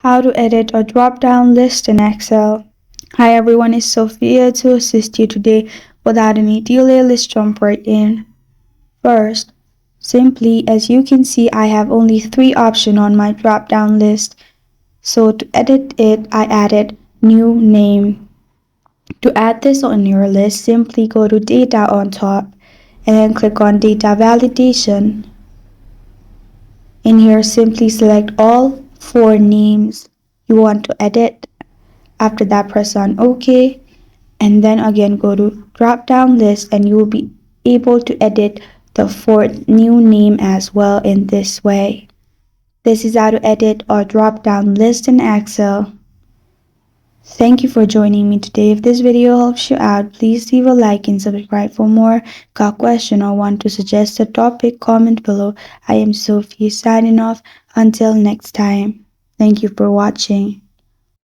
How to edit a drop-down list in Excel. Hi everyone, it's Sophia to assist you today. Without any delay, let's jump right in. First, simply as you can see, I have only 3 options on my drop-down list. So to edit it, I added new name. To add this on your list, simply go to data on top and then click on data validation. In here, simply select all 4 names you want to edit. After that, press on OK, and then again go to drop down list and you will be able to edit the 4th new name as well in this way. This is how to edit or drop down list in Excel. Thank you for joining me today. If this video helps you out, please leave a like and subscribe for more. Got a question or want to suggest a topic? Comment below. I am Sophie signing off. Until next time. Thank you for watching.